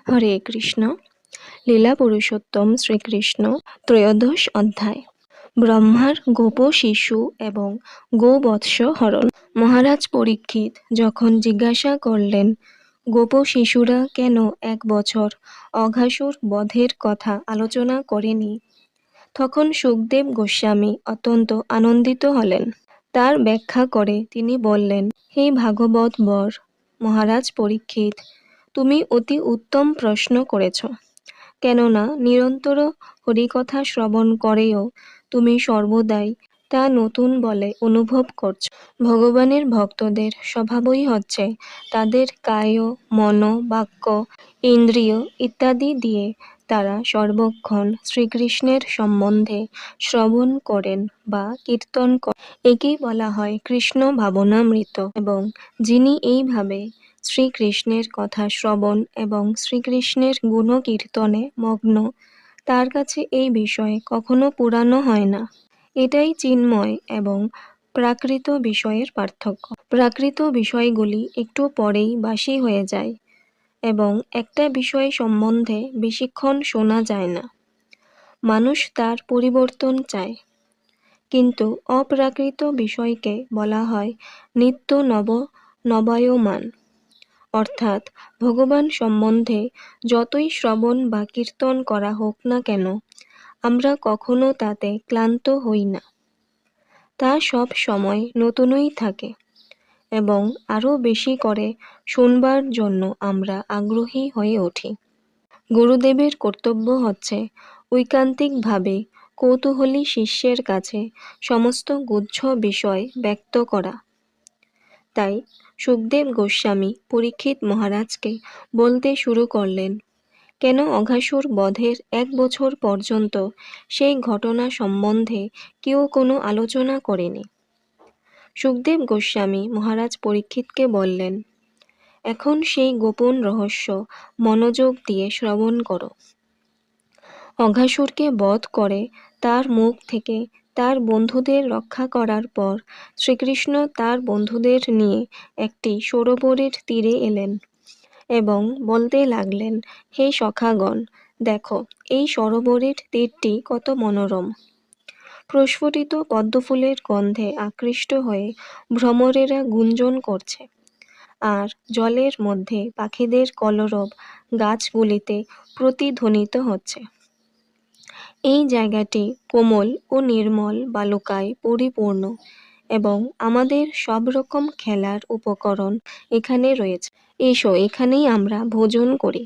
হরে কৃষ্ণ। লীলা পুরুষোত্তম শ্রীকৃষ্ণ ত্রয়োদশ অধ্যায়। ব্রহ্মার গোপ শিশু এবং গোবৎস হরণ। মহারাজ পরীক্ষিত যখন জিজ্ঞাসা করলেন গোপ শিশুরা কেন 1 বছর অঘাসুর বধের কথা আলোচনা করেনি, তখন সুখদেব গোস্বামী অত্যন্ত আনন্দিত হলেন। তার ব্যাখ্যা করে তিনি বললেন, হে ভাগবত বর মহারাজ পরীক্ষিত, তুমি অতি উত্তম প্রশ্ন করেছ। কেননা নিরন্তর হরিকথা শ্রবণ করেও তুমি সর্বদাই তা নতুন বলে অনুভব করছ। ভগবানের ভক্তদের স্বভাবই হচ্ছে তাদের কায়, মন, বাক্য, ইন্দ্রিয় ইত্যাদি দিয়ে তারা সর্বক্ষণ শ্রীকৃষ্ণের সম্বন্ধে শ্রবণ করেন বা কীর্তন করেন। একেই বলা হয় কৃষ্ণ ভাবনামৃত। এবং যিনি এইভাবে শ্রীকৃষ্ণের কথা শ্রবণ এবং শ্রীকৃষ্ণের গুণকীর্তনে মগ্ন, তার কাছে এই বিষয়ে কখনো পুরানো হয় না। এটাই চিন্ময় এবং প্রাকৃত বিষয়ের পার্থক্য। প্রাকৃত বিষয়গুলি একটু পরেই বাসি হয়ে যায় এবং একটা বিষয় সম্বন্ধে বেশিক্ষণ শোনা যায় না। মানুষ তার পরিবর্তন চায়, কিন্তু অপ্রাকৃত বিষয়কে বলা হয় নিত্য নবায়মান। অর্থাৎ ভগবান সম্বন্ধে যতই শ্রবণ বা কীর্তন করা হোক না কেন, আমরা কখনো তাতে ক্লান্ত হই না। তা সব সময় নতুনই থাকে এবং আরও বেশি করে শুনবার জন্য আমরা আগ্রহী হয়ে উঠি। গুরুদেবের কর্তব্য হচ্ছে ঐকান্তিকভাবে কৌতূহলী শিষ্যের কাছে সমস্ত গুহ্য বিষয় ব্যক্ত করা। তাই সুখদেব গোস্বামী পরীক্ষিত মহারাজকে বলতে শুরু করলেন, কেন অঘাসুর বধের 1 বছর পর্যন্ত সেই ঘটনা সম্বন্ধে কেউ কোনো আলোচনা করেনি। সুখদেব গোস্বামী মহারাজ পরীক্ষিতকে বললেন, এখন সেই গোপন রহস্য মনোযোগ দিয়ে শ্রবণ করো। অঘাসুরকে বধ করে তার মুখ থেকে তার বন্ধুদের রক্ষা করার পর শ্রীকৃষ্ণ তার বন্ধুদের নিয়ে একটি সরোবরের তীরে এলেন এবং বলতে লাগলেন, হে সখাগণ, দেখো এই সরোবরের তীরটি কত মনোরম। প্রস্ফুটিত পদ্মফুলের গন্ধে আকৃষ্ট হয়ে ভ্রমরেরা গুঞ্জন করছে, আর জলের মধ্যে পাখিদের কলরব গাছগুলিতে প্রতিধ্বনিত হচ্ছে। এই জায়গাটি কোমল ও নির্মল বালুকায় পরিপূর্ণ এবং আমাদের সব রকম খেলার উপকরণ এখানে রয়েছে। এসো, এখানেই আমরা ভোজন করি।